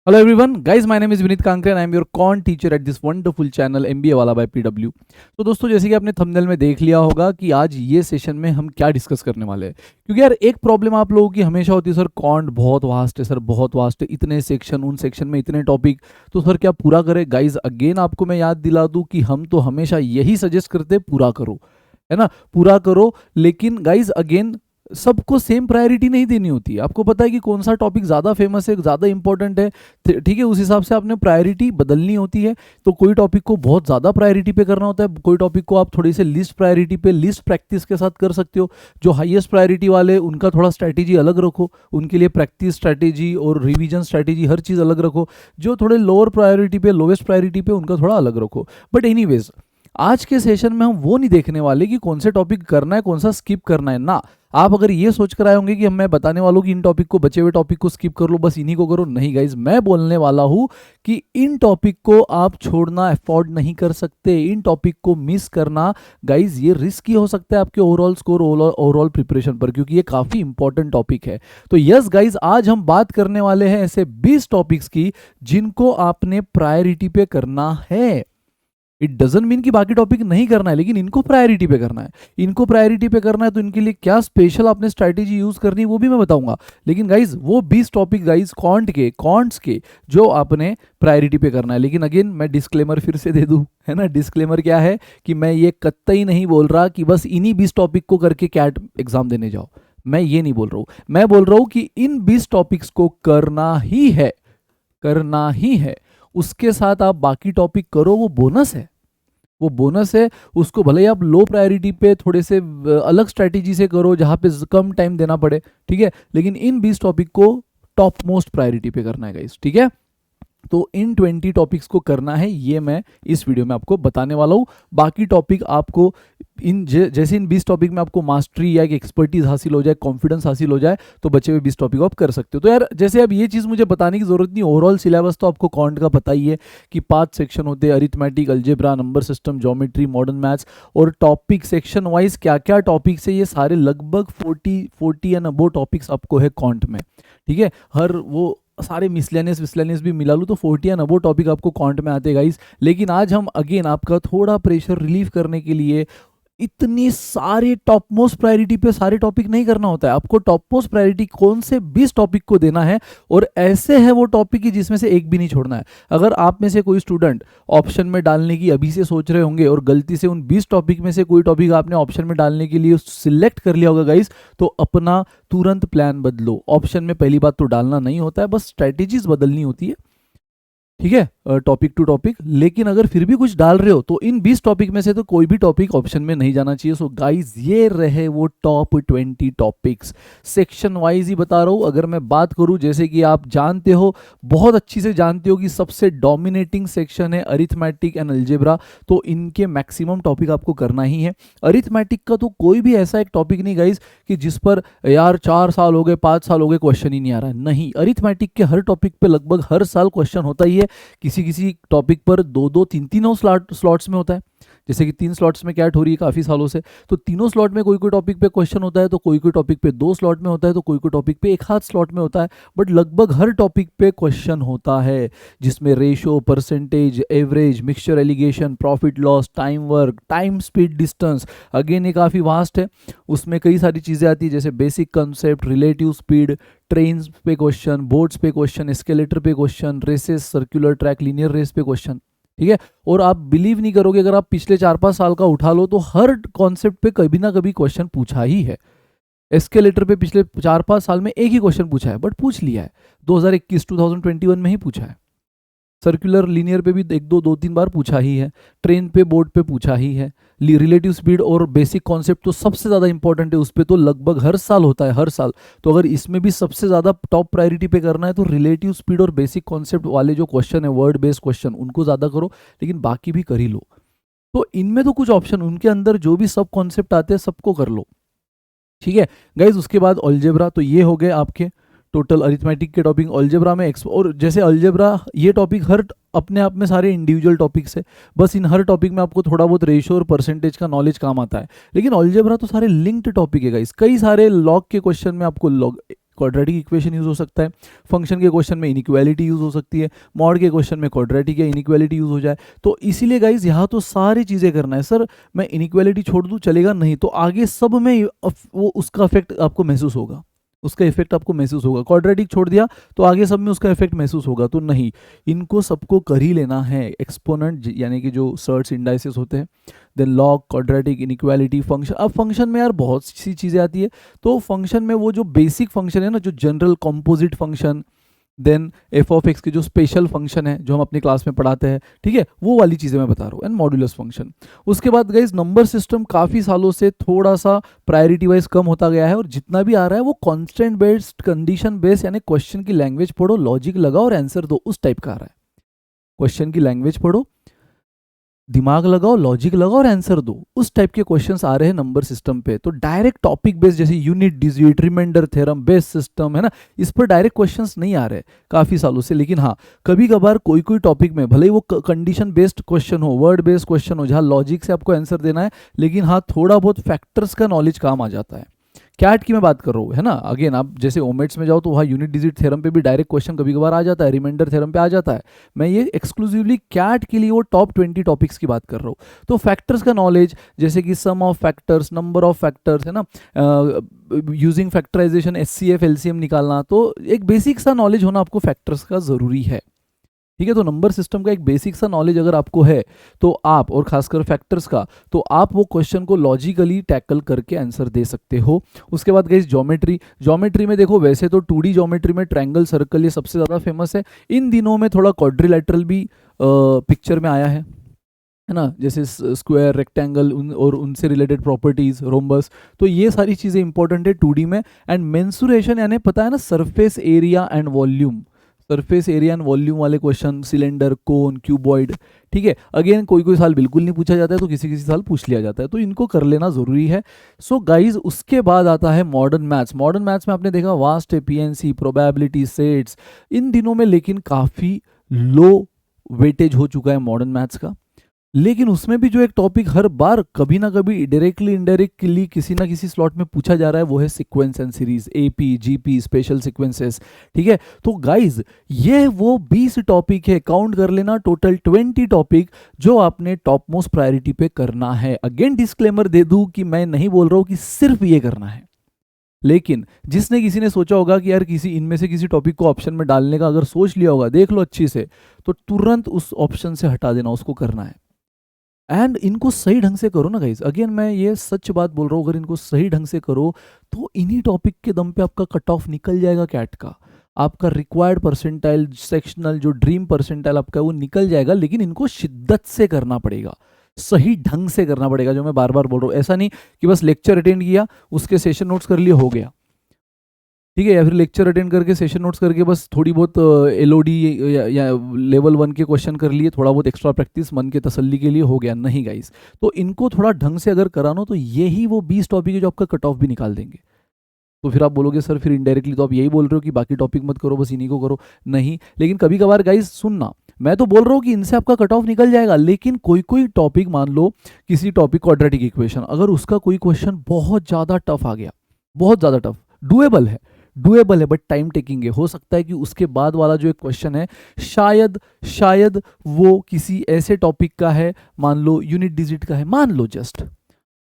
Hello everyone, guys. My name is Vinit Kankre and I am your con teacher at this wonderful channel MBA वाला by PW। तो दोस्तों, जैसे कि आपने thumbnail में देख लिया होगा कि आज ये सेशन में हम क्या डिस्कस करने वाले हैं, क्योंकि यार एक प्रॉब्लम आप लोगों की हमेशा होती है, सर कॉन्ट बहुत वास्ट है, सर बहुत वास्ट है, इतने सेक्शन, उन सेक्शन में इतने टॉपिक, तो सर क्या पूरा करें। गाइज अगेन आपको मैं याद दिला दूं कि हम तो हमेशा यही सजेस्ट करते हैं, पूरा करो, है ना, पूरा करो। लेकिन गाइज अगेन सबको सेम प्रायोरिटी नहीं देनी होती है। आपको पता है कि कौन सा टॉपिक ज़्यादा फेमस है, ज़्यादा इंपॉर्टेंट है, ठीक है, उस हिसाब से आपने प्रायोरिटी बदलनी होती है। तो कोई टॉपिक को बहुत ज़्यादा प्रायोरिटी पे करना होता है, कोई टॉपिक को आप थोड़ी से लिस्ट प्रायोरिटी पे, लिस्ट प्रैक्टिस के साथ कर सकते हो। जो हाईएस्ट प्रायोरिटी वाले उनका थोड़ा स्ट्रैटेजी अलग रखो, उनके लिए प्रैक्टिस स्ट्रैटेजी और रिवीजन स्ट्रैटेजी हर चीज़ अलग रखो। जो थोड़े लोअर प्रायोरिटी पे, लोवेस्ट प्रायोरिटी पे, उनका थोड़ा अलग रखो। बट एनीवेज आज के सेशन में हम वो नहीं देखने वाले कि कौन से टॉपिक करना है, कौन सा स्किप करना है ना। आप अगर ये सोच कर आए होंगे कि मैं बताने वाला हूँ कि इन टॉपिक को, बचे हुए टॉपिक को स्किप कर लो, बस इन्हीं को करो, नहीं गाइज, मैं बोलने वाला हूँ कि इन टॉपिक को आप छोड़ना अफोर्ड नहीं कर सकते। इन टॉपिक को मिस करना गाइज ये रिस्की हो सकता है आपके ओवरऑल स्कोर, ओवरऑल प्रिपरेशन पर, क्योंकि ये काफ़ी इंपॉर्टेंट टॉपिक है। तो यस गाइज, आज हम बात करने वाले हैं ऐसे 20 टॉपिक्स की जिनको आपने प्रायोरिटी पे करना है। इट डजंट मीन कि बाकी टॉपिक नहीं करना है, लेकिन इनको प्रायोरिटी पे करना है। इनको प्रायोरिटी पे करना है तो इनके लिए क्या स्पेशल आपने स्ट्रैटेजी यूज करनी है वो भी मैं बताऊंगा। लेकिन गाइज वो 20 टॉपिक गाइज कॉन्ट्स के जो आपने प्रायोरिटी पे करना है। लेकिन अगेन मैं डिस्क्लेमर फिर से दे दूं, है ना। डिस्क्लेमर क्या है कि मैं ये कतई नहीं बोल रहा कि बस इन्हीं 20 टॉपिक को करके कैट एग्जाम देने जाओ। मैं ये नहीं बोल रहा हूं, मैं बोल रहा हूं कि इन 20 टॉपिक्स को करना ही है, करना ही है। उसके साथ आप बाकी टॉपिक करो, वो बोनस है, वो बोनस है। उसको भले ही आप लो प्रायोरिटी पे थोड़े से अलग स्ट्रैटेजी से करो, जहां पे कम टाइम देना पड़े, ठीक है, लेकिन इन 20 टॉपिक को टॉप मोस्ट प्रायोरिटी पे करना है गाइस, ठीक है। तो इन 20 टॉपिक्स को करना है, ये मैं इस वीडियो में आपको बताने वाला हूँ। बाकी टॉपिक आपको जैसे इन 20 टॉपिक में आपको मास्टरी या एक एक्सपर्टीज हासिल हो जाए, कॉन्फिडेंस हासिल हो जाए, तो बचे हुए 20 टॉपिक आप कर सकते हो। तो यार जैसे अब ये चीज़ मुझे बताने की जरूरत नहीं, ओवरऑल सिलेबस तो आपको कॉन्ट का पता ही है कि 5 सेक्शन होते हैं, arithmetic, algebra, number system, geometry, modern maths, और टॉपिक सेक्शन वाइज क्या क्या टॉपिक्स है, ये सारे लगभग 40 एंड अबो टॉपिक्स आपको है कॉन्ट में, ठीक है। हर वो सारे मिसलेनियस भी मिला लूँ तो 40 एंड अबो टॉपिक आपको कॉन्ट में आते गाइस। लेकिन आज हम अगेन आपका थोड़ा प्रेशर रिलीव करने के लिए, इतनी सारे टॉप मोस्ट प्रायोरिटी पे सारे टॉपिक नहीं करना होता है। आपको टॉप मोस्ट प्रायोरिटी कौन से 20 टॉपिक को देना है, और ऐसे है वो टॉपिक की जिसमें से एक भी नहीं छोड़ना है। अगर आप में से कोई स्टूडेंट ऑप्शन में डालने की अभी से सोच रहे होंगे और गलती से उन 20 टॉपिक में से कोई टॉपिक आपने ऑप्शन में डालने के लिए सिलेक्ट कर लिया होगा गाइस, तो अपना तुरंत प्लान बदलो। ऑप्शन में पहली बात तो डालना नहीं होता है, बस स्ट्रैटेजीज बदलनी होती है, ठीक है, टॉपिक टू टॉपिक। लेकिन अगर फिर भी कुछ डाल रहे हो तो इन 20 टॉपिक में से तो कोई भी टॉपिक ऑप्शन में नहीं जाना चाहिए। सो गाइस ये रहे वो टॉप 20 टॉपिक्स, सेक्शन वाइज ही बता रहा हूँ। अगर मैं बात करूँ, जैसे कि आप जानते हो, बहुत अच्छी से जानते हो कि सबसे डोमिनेटिंग सेक्शन है अरिथमेटिक एंड अलजेब्रा, तो इनके मैक्सिमम टॉपिक आपको करना ही है। अरिथमेटिक का तो कोई भी ऐसा एक टॉपिक नहीं गाइस कि जिस पर यार 4 साल हो गए, 5 साल हो गए, क्वेश्चन ही नहीं आ रहा है। नहीं, अरिथमेटिक के हर टॉपिक पे लगभग हर साल क्वेश्चन होता ही है। किसी किसी टॉपिक पर 2-2 3-3 स्लॉट्स में होता है। जैसे कि 3 स्लॉट्स में कैट हो रही है काफ़ी सालों से, तो तीनों स्लॉट में कोई कोई टॉपिक पे क्वेश्चन होता है, तो कोई कोई टॉपिक पे 2 स्लॉट में होता है, तो कोई कोई टॉपिक पे 1 आध स्लॉट में होता है। बट लगभग हर टॉपिक पे क्वेश्चन होता है, जिसमें ratio, percentage, average, mixture allegation, profit loss, time work, time speed distance, again ये काफ़ी वास्ट है। उसमें कई सारी चीज़ें आती है, जैसे basic concept, relative speed, train पे क्वेश्चन, बोर्ड्स पे क्वेश्चन, एस्केलेटर पे question, races, circular track, linear race पे क्वेश्चन, ठीक है। और आप बिलीव नहीं करोगे, अगर आप पिछले 4-5 साल का उठा लो तो हर कॉन्सेप्ट पे कभी ना कभी क्वेश्चन पूछा ही है। एस्केलेटर पे पिछले 4-5 साल में एक ही क्वेश्चन पूछा है, बट पूछ लिया है, 2021 में ही पूछा है। सर्कुलर लीनियर पे भी 1-2-3 बार पूछा ही है। ट्रेन पे, बोर्ड पे पूछा ही है। रिलेटिव स्पीड और बेसिक कॉन्सेप्ट तो सबसे ज़्यादा इंपॉर्टेंट है, उस पर तो लगभग हर साल होता है, हर साल। तो अगर इसमें भी सबसे ज़्यादा टॉप प्रायोरिटी पे करना है तो रिलेटिव स्पीड और बेसिक कॉन्सेप्ट वाले जो क्वेश्चन है, वर्ड बेस्ड क्वेश्चन, उनको ज़्यादा करो, लेकिन बाकी भी कर ही लो। तो इनमें तो कुछ ऑप्शन, उनके अंदर जो भी सब कॉन्सेप्ट आते हैं सबको कर लो, ठीक है गाइज। उसके बाद अलजेब्रा, तो ये हो गए आपके टोटल अरिथमेटिक के टॉपिक। अलजेब्रा में और जैसे अलजेब्रा ये टॉपिक हर अपने आप में सारे इंडिविजुअल टॉपिक्स है, बस इन हर टॉपिक में आपको थोड़ा बहुत रेशो और परसेंटेज का नॉलेज काम आता है। लेकिन अलजेब्रा तो सारे लिंक्ड टॉपिक है गाइस, कई सारे लॉग के क्वेश्चन में आपको क्वाड्रेटिक इक्वेशन यूज हो सकता है, फंक्शन के क्वेश्चन में इनइक्वालिटी यूज हो सकती है, मॉड के क्वेश्चन में क्वाड्रेटिक या इनइक्वालिटी यूज हो जाए। तो इसीलिए गाइज यहाँ तो सारी चीज़ें करना है। सर मैं इनइक्वालिटी छोड़ दूँ चलेगा? नहीं, तो आगे सब में वो उसका इफेक्ट आपको महसूस होगा, उसका इफेक्ट आपको महसूस होगा। क्वाड्रेटिक छोड़ दिया तो आगे सब में उसका इफेक्ट महसूस होगा, तो नहीं, इनको सबको कर ही लेना है। एक्सपोनेंट यानी कि जो सर्ट्स इंडाइसेस होते हैं, then log, quadratic, inequality, function. अब फंक्शन में यार बहुत सी चीज़ें आती है, तो फंक्शन में वो जो बेसिक फंक्शन है ना, जो general composite function, then f of x के जो स्पेशल फंक्शन है जो हम अपनी क्लास में पढ़ाते हैं, ठीक है, वो वाली चीज़ें मैं बता रहा हूँ, एंड मॉड्यूलस फंक्शन। उसके बाद गाइज नंबर सिस्टम काफ़ी सालों से थोड़ा सा प्रायोरिटी वाइज कम होता गया है, और जितना भी आ रहा है वो कॉन्स्टेंट बेस्ड, कंडीशन बेस्ड, यानी क्वेश्चन की लैंग्वेज पढ़ो, लॉजिक लगाओ और आंसर दो, उस टाइप का आ रहा है। क्वेश्चन की लैंग्वेज पढ़ो, दिमाग लगाओ, लॉजिक लगाओ और आंसर दो, उस टाइप के क्वेश्चंस आ रहे हैं नंबर सिस्टम पे। तो डायरेक्ट टॉपिक बेस्ड जैसे unit digit, remainder theorem, base system है ना, इस पर डायरेक्ट क्वेश्चंस नहीं आ रहे काफ़ी सालों से। लेकिन हाँ, कभी कभार कोई कोई टॉपिक में भले ही वो कंडीशन बेस्ड क्वेश्चन हो, वर्ड बेस्ड क्वेश्चन हो, जहाँ लॉजिक से आपको आंसर देना है, लेकिन हाँ थोड़ा बहुत फैक्टर्स का नॉलेज काम आ जाता है। कैट की मैं बात कर रहा हूँ, है ना, अगेन आप जैसे ओमेट्स में जाओ तो वहाँ यूनिट डिजिट थ्योरम पे भी डायरेक्ट क्वेश्चन कभी कभार आ जाता है, रिमाइंडर थ्योरम पे आ जाता है। मैं ये एक्सक्लूसिवली कैट के लिए वो टॉप 20 टॉपिक्स की बात कर रहा हूँ। तो फैक्टर्स का नॉलेज, जैसे कि sum of factors, number of factors, है ना, यूजिंग फैक्टराइजेशन, एचसीएफ, एलसीएम निकालना, तो एक बेसिक सा नॉलेज होना आपको फैक्टर्स का ज़रूरी है। ठीक है, तो नंबर सिस्टम का एक बेसिक सा नॉलेज अगर आपको है तो आप, और खासकर फैक्टर्स का, तो आप वो क्वेश्चन को लॉजिकली टैकल करके आंसर दे सकते हो। उसके बाद गाइस ज्योमेट्री, ज्योमेट्री में देखो वैसे तो 2D ज्योमेट्री में ट्रायंगल, सर्कल ये सबसे ज़्यादा फेमस है। इन दिनों में थोड़ा क्वाड्रिलेटरल भी पिक्चर में आया है ना, जैसे स्क्वायर, रेक्टेंगल, और उनसे रिलेटेड प्रॉपर्टीज, रोम्बस, तो ये सारी चीज़ें इंपॉर्टेंट है 2D में। एंड मेंसुरेशन यानी पता है ना, surface area and volume, surface area and volume वाले क्वेश्चन, सिलेंडर, कोन, क्यूबॉइड, ठीक है, अगेन कोई कोई साल बिल्कुल नहीं पूछा जाता है, तो किसी किसी साल पूछ लिया जाता है, तो इनको कर लेना जरूरी है। सो गाइज उसके बाद आता है मॉडर्न मैथ्स। मॉडर्न मैथ्स में आपने देखा वास्ट है, पीएनसी, प्रोबेबिलिटी, सेट्स, इन दिनों में लेकिन काफ़ी लो वेटेज हो चुका है मॉडर्न मैथ्स का। लेकिन उसमें भी जो एक टॉपिक हर बार कभी ना कभी डायरेक्टली इनडायरेक्टली किसी ना किसी स्लॉट में पूछा जा रहा है, वो है sequence and series, AP, GP, special sequences, ठीक है। तो गाइज ये वो 20 टॉपिक है, काउंट कर लेना, टोटल 20 टॉपिक जो आपने टॉप मोस्ट प्रायोरिटी पे करना है। अगेन डिस्क्लेमर दे दूं कि मैं नहीं बोल रहा हूं कि सिर्फ ये करना है, लेकिन जिसने किसी ने सोचा होगा कि यार किसी इनमें से किसी टॉपिक को ऑप्शन में डालने का अगर सोच लिया होगा, देख लो अच्छी से, तो तुरंत उस ऑप्शन से हटा देना, उसको करना है। एंड इनको सही ढंग से करो ना गाइज, अगेन मैं ये सच बात बोल रहा हूँ, अगर इनको सही ढंग से करो तो इन्हीं टॉपिक के दम पे आपका कट ऑफ निकल जाएगा कैट का, आपका रिक्वायर्ड परसेंटाइल, सेक्शनल जो ड्रीम परसेंटाइल आपका वो निकल जाएगा। लेकिन इनको शिद्दत से करना पड़ेगा, सही ढंग से करना पड़ेगा, जो मैं बार बार बोल रहा हूँ। ऐसा नहीं कि बस लेक्चर अटेंड किया, उसके सेशन नोट्स कर लिए, हो गया, ठीक है, या फिर लेक्चर अटेंड करके सेशन नोट्स करके बस थोड़ी बहुत एलओडी या लेवल 1 के क्वेश्चन कर लिए, थोड़ा बहुत एक्स्ट्रा प्रैक्टिस मन के तसल्ली के लिए, हो गया, नहीं गाइस। तो इनको थोड़ा ढंग से अगर करानो तो यही वो 20 टॉपिक है जो आपका कट ऑफ भी निकाल देंगे। तो फिर आप बोलोगे सर फिर इनडायरेक्टली तो आप यही बोल रहे हो कि बाकी टॉपिक मत करो, बस इन्हीं को करो। नहीं, लेकिन कभी कभार गाइस सुनना, मैं तो बोल रहा हूँ कि इनसे आपका कट ऑफ निकल जाएगा, लेकिन कोई कोई टॉपिक, मान लो किसी टॉपिक क्वाड्रेटिक इक्वेशन, अगर उसका कोई क्वेश्चन बहुत ज़्यादा टफ आ गया, बहुत ज़्यादा टफ, डुएबल है, डुएबल है बट टाइम टेकिंग है, हो सकता है कि उसके बाद वाला जो एक क्वेश्चन है शायद वो किसी ऐसे टॉपिक का है, मान लो यूनिट डिजिट का है, मान लो जस्ट,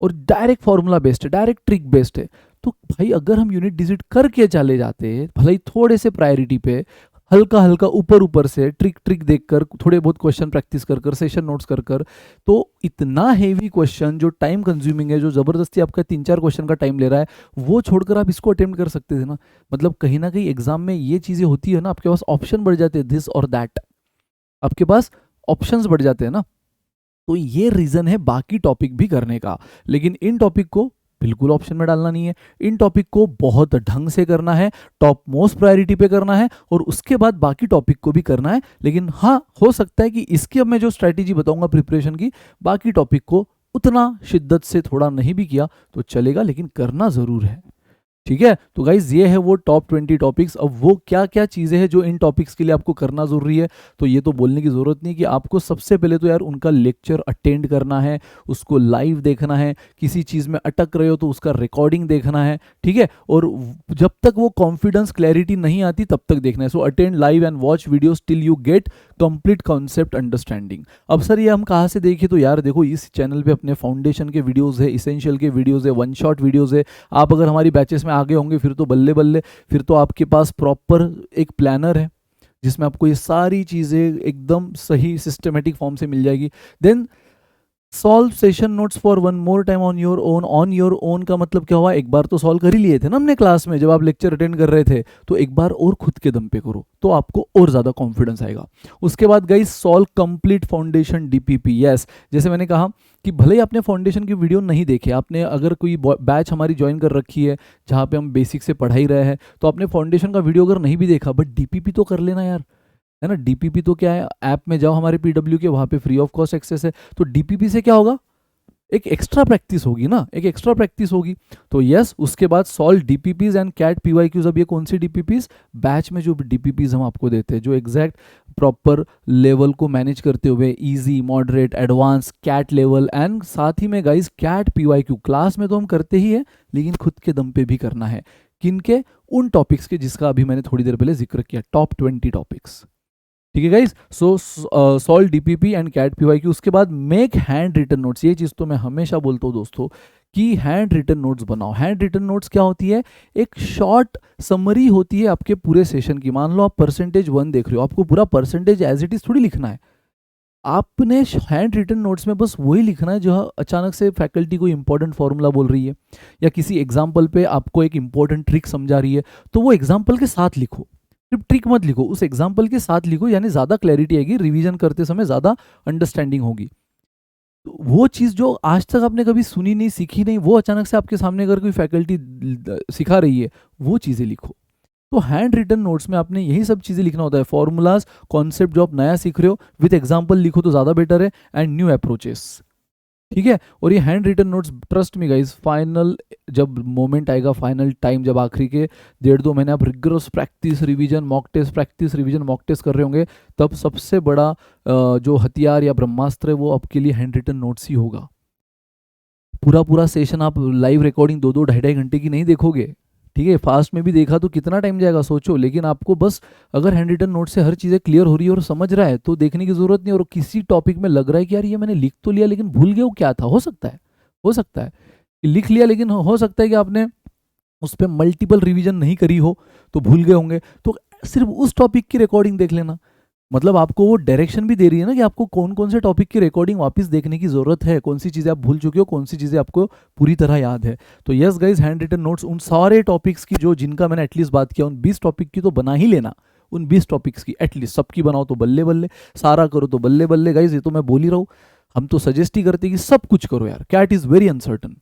और डायरेक्ट फॉर्मूला बेस्ड है, डायरेक्ट ट्रिक बेस्ड है, तो भाई अगर हम यूनिट डिजिट करके चले जाते हैं, भले ही थोड़े से प्रायोरिटी पे, हल्का हल्का ऊपर से ट्रिक देखकर, थोड़े बहुत क्वेश्चन प्रैक्टिस कर सेशन नोट्स कर, तो इतना हेवी क्वेश्चन जो टाइम कंज्यूमिंग है, जो ज़बरदस्ती आपका 3-4 क्वेश्चन का टाइम ले रहा है, वो छोड़कर आप इसको अटेम्प्ट कर सकते थे ना। मतलब कहीं ना कहीं एग्जाम में ये चीज़ें होती है ना, आपके पास ऑप्शन बढ़ जाते हैं, दिस और दैट, आपके पास ऑप्शंस बढ़ जाते हैं ना। तो ये रीज़न है बाकी टॉपिक भी करने का, लेकिन इन टॉपिक को बिल्कुल ऑप्शन में डालना नहीं है, इन टॉपिक को बहुत ढंग से करना है, टॉप मोस्ट प्रायोरिटी पे करना है, और उसके बाद बाकी टॉपिक को भी करना है। लेकिन हाँ, हो सकता है कि इसकी अब मैं जो स्ट्रैटेजी बताऊंगा प्रिपरेशन की, बाकी टॉपिक को उतना शिद्दत से थोड़ा नहीं भी किया तो चलेगा, लेकिन करना ज़रूर है। ठीक है। तो गाइज ये है वो टॉप 20 टॉपिक्स। अब वो क्या क्या चीज़ें हैं जो इन टॉपिक्स के लिए आपको करना ज़रूरी है, तो ये तो बोलने की ज़रूरत नहीं कि आपको सबसे पहले तो यार उनका लेक्चर अटेंड करना है, उसको लाइव देखना है, किसी चीज़ में अटक रहे हो तो उसका रिकॉर्डिंग देखना है, ठीक है। और जब तक वो कॉन्फिडेंस क्लैरिटी नहीं आती तब तक देखना है। So attend live and watch videos till you get complete concept understanding. अब सर ये हम कहाँ से देखें, तो यार देखो इस चैनल पे अपने फाउंडेशन के वीडियोस है, इसेंशियल के वीडियोस है, वन शॉट वीडियोस है। आप अगर हमारी बैचेस में आगे होंगे फिर तो बल्ले बल्ले, फिर तो आपके पास प्रॉपर एक प्लानर है जिसमें आपको ये सारी चीज़ें एकदम सही सिस्टमेटिक फॉर्म से मिल जाएगी। Then solve session notes for one more time on your own. On your own का मतलब क्या हुआ, एक बार तो सॉल्व कर ही लिए थे ना हमने क्लास में जब आप लेक्चर अटेंड कर रहे थे, तो एक बार और खुद के दम पे करो तो आपको और ज़्यादा कॉन्फिडेंस आएगा। उसके बाद guys solve complete foundation DPP. Yes, जैसे मैंने कहा कि भले ही आपने फाउंडेशन की वीडियो नहीं देखे, आपने अगर कोई बैच हमारी ज्वाइन कर रखी है जहाँ पे हम बेसिक से पढ़ा ही रहे हैं, तो आपने फाउंडेशन का वीडियो अगर नहीं भी देखा बट डीपीपी तो कर लेना यार, है ना। डीपीपी तो क्या है, ऐप में जाओ हमारे पीडब्ल्यू के, वहाँ पे फ्री ऑफ कॉस्ट एक्सेस है। तो डीपीपी से क्या होगा, एक एक्स्ट्रा प्रैक्टिस होगी ना, एक एक्स्ट्रा प्रैक्टिस होगी। तो यस, उसके बाद solve DPPs and CAT PYQs. अब ये कौन सी डीपीपीज, बैच में जो डीपीपीज हम आपको देते हैं जो एग्जैक्ट प्रॉपर लेवल को मैनेज करते हुए, easy, moderate, advance, CAT level and साथ ही में गाइज कैट पीवाईक्यू। क्लास में तो हम करते ही है लेकिन खुद के दम पे भी करना है। किनके, उन टॉपिक्स के जिसका अभी मैंने थोड़ी देर पहले जिक्र किया, टॉप 20 टॉपिक्स। ठीक है guys. So solve DPP and CAT PYQ. उसके बाद मेक हैंड रिटन नोट्स। ये चीज़ तो मैं हमेशा बोलता हूँ दोस्तों कि हैंड रिटन नोट्स बनाओ। हैंड रिटन नोट्स क्या होती है, एक शॉर्ट समरी होती है आपके पूरे सेशन की। मान लो आप %1 देख रहे हो, आपको पूरा परसेंटेज एज इट इज थोड़ी लिखना है। आपने हैंड रिटन नोट्स में बस वही लिखना है जो अचानक से फैकल्टी कोई इंपॉर्टेंट फॉर्मूला बोल रही है या किसी एग्जाम्पल पे आपको एक इंपॉर्टेंट ट्रिक समझा रही है, तो वो एग्जाम्पल के साथ लिखो, सिर्फ ट्रिक मत लिखो, उस एग्जाम्पल के साथ लिखो, यानी ज़्यादा क्लैरिटी आएगी, रिवीजन करते समय ज़्यादा अंडरस्टैंडिंग होगी। तो वो चीज़ जो आज तक आपने कभी सुनी नहीं, सीखी नहीं, वो अचानक से आपके सामने अगर कोई फैकल्टी सिखा रही है, वो चीज़ें लिखो। तो हैंड रिटन नोट्स में आपने यही सब चीज़ें लिखना होता है, फॉर्मूलाज, कॉन्सेप्ट जो आप नया सीख रहे हो विद एग्जाम्पल लिखो तो ज़्यादा बेटर है, एंड न्यू अप्रोचेस। ठीक है। और ये hand written notes, trust me guys, final जब मोमेंट आएगा, फाइनल टाइम जब आखिरी के 1.5-2 महीने आप rigorous practice revision mock test, practice revision mock test कर रहे होंगे, तब सबसे बड़ा जो हथियार या ब्रह्मास्त्र है वो आपके लिए हैंड रिटन नोट्स ही होगा। पूरा पूरा सेशन आप लाइव रिकॉर्डिंग 2-2, 2.5 घंटे की नहीं देखोगे, ठीक है। फास्ट में भी देखा तो कितना टाइम जाएगा सोचो, लेकिन आपको बस अगर हैंड रिटन नोट से हर चीज़ें क्लियर हो रही है और समझ रहा है तो देखने की जरूरत नहीं। और किसी टॉपिक में लग रहा है कि यार ये मैंने लिख तो लिया लेकिन भूल गया वो क्या था, हो सकता है, हो सकता है कि लिख लिया लेकिन हो सकता है कि आपने उस पर मल्टीपल रिवीजन नहीं करी हो तो भूल गए होंगे। तो सिर्फ उस टॉपिक की रिकॉर्डिंग देख लेना, मतलब आपको वो डायरेक्शन भी दे रही है ना कि आपको कौन कौन से टॉपिक की रिकॉर्डिंग वापस देखने की जरूरत है, कौन सी चीज़ें आप भूल चुके हो, कौन सी चीज़ें आपको पूरी तरह याद है। तो yes guys, hand written notes उन सारे टॉपिक्स की जो जिनका मैंने एटलीस्ट बात किया, उन 20 टॉपिक की तो बना ही लेना, उन 20 टॉपिक्स की एटलीस्ट। सबकी बनाओ तो बल्ले बल्ले, सारा करो तो बल्ले बल्ले। गाइज ये तो मैं बोल ही रहा हूँ, हम तो सजेस्ट ही करते कि सब कुछ करो यार, कैट इज़ वेरी अनसर्टन।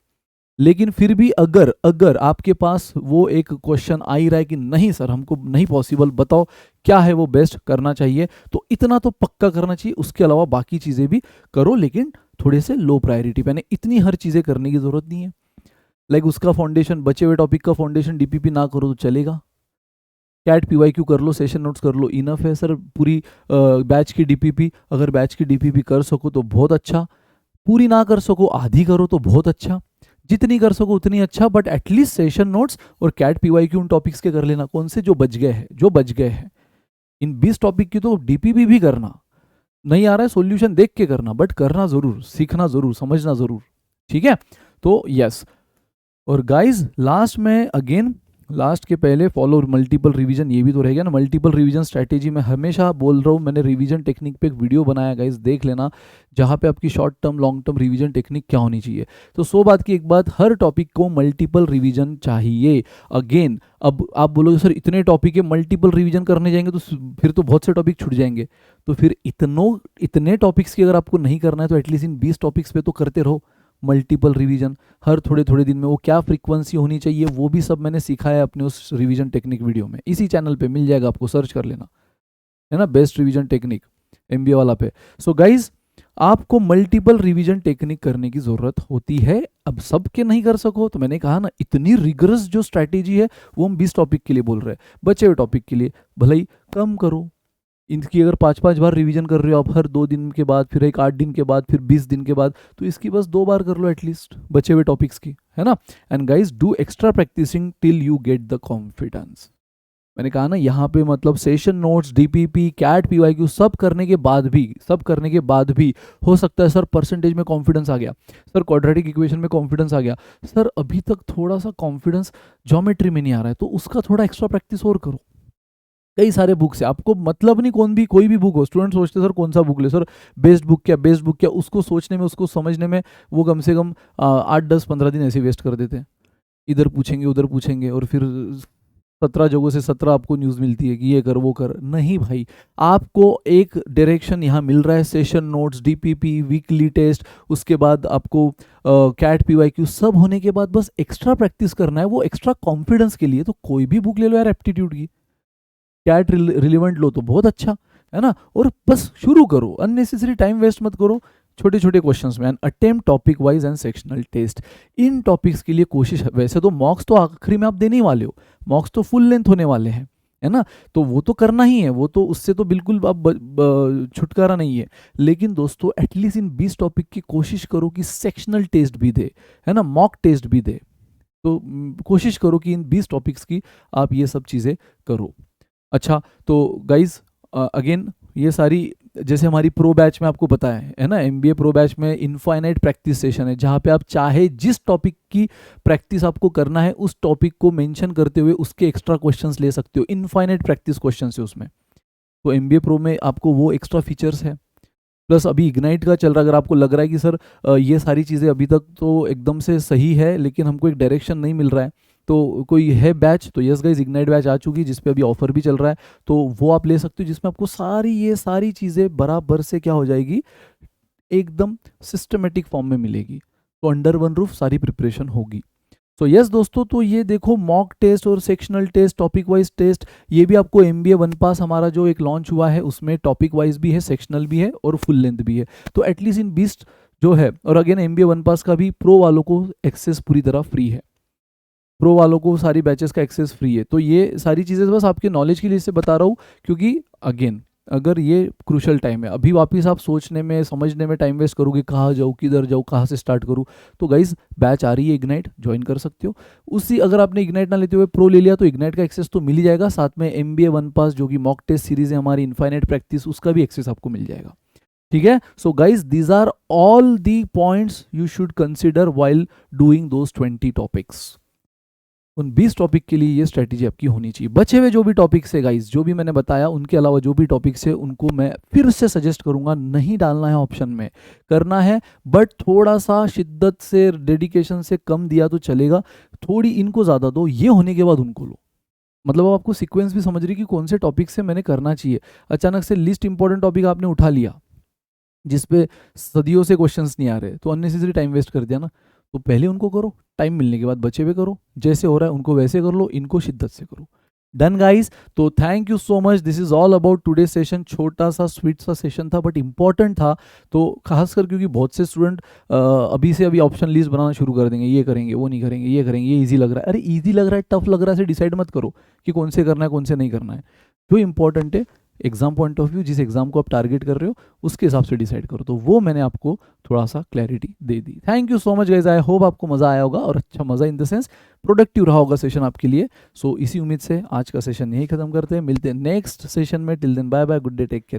लेकिन फिर भी अगर अगर आपके पास वो एक क्वेश्चन आ ही रहा है कि नहीं सर हमको नहीं पॉसिबल, बताओ क्या है वो बेस्ट करना चाहिए, तो इतना तो पक्का करना चाहिए। उसके अलावा बाकी चीज़ें भी करो लेकिन थोड़े से लो प्रायोरिटी पे। इतनी हर चीज़ें करने की ज़रूरत नहीं है। लाइक उसका फाउंडेशन, बचे हुए टॉपिक का फाउंडेशन डीपीपी ना करो तो चलेगा, कैट पीवाईक्यू कर लो, सेशन नोट्स कर लो, इनफ है सर। पूरी बैच की डीपीपी, अगर बैच की डीपीपी कर सको तो बहुत अच्छा, पूरी ना कर सको आधी करो तो बहुत अच्छा, जितनी कर सको उतनी अच्छा, बट एटलीस्ट सेशन नोट्स और कैट पीवाईक्यू उन टॉपिक्स के कर लेना, कौन से जो बच गए हैं, जो बच गए हैं। इन 20 टॉपिक की तो डीपीपी भी करना, नहीं आ रहा है सॉल्यूशन देख के करना, बट करना जरूर, सीखना जरूर, समझना जरूर, ठीक है। तो यस, और गाइज लास्ट में अगेन, लास्ट के पहले फॉलो मल्टीपल रिवीजन, ये भी तो रहेगा ना। मल्टीपल रिवीजन स्ट्रैटेजी में हमेशा बोल रहा हूँ, मैंने रिवीजन टेक्निक पे एक वीडियो बनाया गाइज, देख लेना, जहाँ पे आपकी short term long term revision technique क्या होनी चाहिए। तो 100 बात की एक बात, हर टॉपिक को मल्टीपल रिवीजन चाहिए। अगेन अब आप बोलोगे सर इतने टॉपिक है, मल्टीपल रिवीजन करने जाएंगे तो फिर तो बहुत से टॉपिक छूट जाएंगे। तो फिर इतने टॉपिक्स की अगर आपको नहीं करना है तो एटलीस्ट इन 20 टॉपिक्स पे तो करते रहो मल्टीपल रिवीजन, हर थोड़े थोड़े दिन में। वो क्या फ्रीक्वेंसी होनी चाहिए वो भी सब मैंने सीखा है अपने उस रिवीजन टेक्निक वीडियो में, इसी चैनल पे मिल जाएगा, आपको सर्च कर लेना, है ना, बेस्ट रिवीजन टेक्निक MBA वाला पे। सो गाइज आपको मल्टीपल रिवीजन टेक्निक करने की ज़रूरत होती है। अब सबके नहीं कर सको तो मैंने कहा ना, इतनी रिगरस जो स्ट्रैटेजी है वो हम 20 टॉपिक के लिए बोल रहे हैं। बचे हुए टॉपिक के लिए भले ही कम करो, इनकी अगर 5-5 बार रिवीजन कर रहे हो आप, हर 2 दिन के बाद, फिर एक 8 दिन के बाद, फिर 20 दिन के बाद, तो इसकी बस 2 बार कर लो एटलीस्ट बचे हुए टॉपिक्स की, है ना। And guys do extra practising till you get the confidence. मैंने कहा ना, यहाँ पे मतलब session notes, DPP, CAT, PYQ सब करने के बाद भी हो सकता है सर परसेंटेज में कॉन्फिडेंस आ गया, सर क्वाड्रेटिक इक्वेशन में कॉन्फिडेंस आ गया, सर अभी तक थोड़ा सा कॉन्फिडेंस ज्योमेट्री में नहीं आ रहा है, तो उसका थोड़ा एक्स्ट्रा प्रैक्टिस और करो। कई सारे बुक्स है, आपको मतलब नहीं कोई भी बुक हो, स्टूडेंट सोचते सर कौन सा बुक ले, सर बेस्ट बुक क्या, उसको सोचने में, उसको समझने में वो कम से कम 8-10-15 दिन ऐसे वेस्ट कर देते हैं। इधर पूछेंगे उधर पूछेंगे और फिर 17 जगहों से 17 आपको न्यूज़ मिलती है कि ये कर वो कर। नहीं भाई, आपको एक डायरेक्शन यहाँ मिल रहा है, session notes, DPP, weekly test, उसके बाद आपको कैट, पीवाईक्यू सब होने के बाद बस एक्स्ट्रा प्रैक्टिस करना है, वो एक्स्ट्रा कॉन्फिडेंस के लिए। तो कोई भी बुक ले लो यार एप्टीट्यूड की, कैट रिलेवेंट लो तो बहुत अच्छा है ना, और बस शुरू करो, अननेसेसरी टाइम वेस्ट मत करो छोटे छोटे क्वेश्चंस में। And attempt topic wise and sectional test, इन टॉपिक्स के लिए कोशिश, वैसे तो मॉक्स तो आखिरी में आप देने ही वाले हो, मॉक्स तो फुल लेंथ होने वाले हैं, है ना, तो वो तो करना ही है, वो तो उससे तो बिल्कुल अब छुटकारा नहीं है। लेकिन दोस्तों एटलीस्ट इन 20 टॉपिक की कोशिश करो कि सेक्शनल टेस्ट भी दे, है ना, मॉक टेस्ट भी दे। तो कोशिश करो कि इन 20 टॉपिक्स की आप ये सब चीज़ें करो। अच्छा, तो गाइज अगेन ये सारी, जैसे हमारी प्रो बैच में आपको पता है ना, एमबीए प्रो बैच में इनफाइनाइट प्रैक्टिस सेशन है, जहाँ पे आप चाहे जिस टॉपिक की प्रैक्टिस आपको करना है उस टॉपिक को मेंशन करते हुए उसके एक्स्ट्रा क्वेश्चंस ले सकते हो, इनफाइनाइट प्रैक्टिस क्वेश्चंस है उसमें। तो एमबीए प्रो में आपको वो एक्स्ट्रा फीचर्स है। प्लस अभी इग्नाइट का चल रहा है, अगर आपको लग रहा है कि सर ये सारी चीज़ें अभी तक तो एकदम से सही है लेकिन हमको एक डायरेक्शन नहीं मिल रहा है, तो कोई है बैच, तो यस गाइज इग्नाइट बैच आ चुकी है जिस पे अभी ऑफर भी चल रहा है, तो वो आप ले सकते हो, जिसमें आपको ये सारी चीज़ें बराबर से क्या हो जाएगी, एकदम सिस्टमेटिक फॉर्म में मिलेगी। तो अंडर वन रूफ सारी प्रिपरेशन होगी। तो यस दोस्तों, तो ये देखो मॉक टेस्ट और sectional test, topic wise test, ये भी आपको एमबीए वन पास हमारा जो एक लॉन्च हुआ है उसमें टॉपिक वाइज भी है, सेक्शनल भी है और फुल लेंथ भी है। तो एटलीस्ट इन 20 जो है, और अगेन एमबीए वन पास का भी प्रो वालों को एक्सेस पूरी तरह फ्री है, प्रो वालों को सारी बैचेस का एक्सेस फ्री है। तो ये सारी चीज़ें बस आपके नॉलेज के लिए से बता रहा हूँ, क्योंकि अगेन अगर ये क्रूशल टाइम है, अभी वापस आप सोचने में समझने में टाइम वेस्ट करोगे, कहाँ जाऊँ, किधर जाऊँ, कहाँ से स्टार्ट करूँ, तो गाइज बैच आ रही है इग्नाइट, ज्वाइन कर सकते हो। उसी अगर आपने इग्नाइट ना लेते हुए प्रो ले लिया तो इग्नाइट का एक्सेस तो मिल ही जाएगा, साथ में एमबीए वन पास जो कि मॉक टेस्ट सीरीज है हमारी, इनफाइनाइट प्रैक्टिस, उसका भी एक्सेस आपको मिल जाएगा। ठीक है, so guys these are all the points you should consider while doing those 20 topics. उन 20 टॉपिक के लिए ये स्ट्रेटेजी आपकी होनी चाहिए। बचे हुए जो भी टॉपिक्स है गाइस, जो भी मैंने बताया, उनके अलावा जो भी टॉपिक्स है उनको मैं फिर से सजेस्ट करूंगा, नहीं डालना है ऑप्शन में, करना है बट थोड़ा सा शिद्दत से, डेडिकेशन से कम दिया तो चलेगा, थोड़ी इनको ज़्यादा दो, ये होने के बाद उनको लो। मतलब अब आपको सीक्वेंस भी समझ रही कि कौन से टॉपिक से मैंने करना चाहिए। अचानक से लिस्ट इंपॉर्टेंट टॉपिक आपने उठा लिया जिसपे सदियों से क्वेश्चंस नहीं आ रहे, तो अननेसेसरी टाइम वेस्ट कर दिया ना। तो पहले उनको करो, टाइम मिलने के बाद बचे हुए करो, जैसे हो रहा है उनको वैसे कर लो, इनको शिद्दत से करो। डन गाइस, तो thank you so much, this is all about today session. छोटा सा स्वीट सा सेशन था बट इंपॉर्टेंट था, तो खासकर क्योंकि बहुत से स्टूडेंट अभी से अभी ऑप्शन लिस्ट बनाना शुरू कर देंगे, ये करेंगे वो नहीं करेंगे, ये करेंगे, ये ईजी लग रहा है। अरे ईजी लग रहा है, टफ लग रहा है से डिसाइड मत करो कि कौन से करना है कौन से नहीं करना है। जो इंपॉर्टेंट है एग्जाम पॉइंट ऑफ व्यू, जिस एग्जाम को आप टारगेट कर रहे हो उसके हिसाब से डिसाइड करो। तो वो मैंने आपको थोड़ा सा clarity they the. Thank you so much guys, I hope आपको मज़ा आया होगा, और अच्छा मज़ा इन द सेंस प्रोडक्टिव रहा होगा सेशन आपके लिए। सो इसी उम्मीद से आज का सेशन यही खत्म करते हैं, मिलते हैं नेक्स्ट सेशन में। Till then bye bye, good day, take care.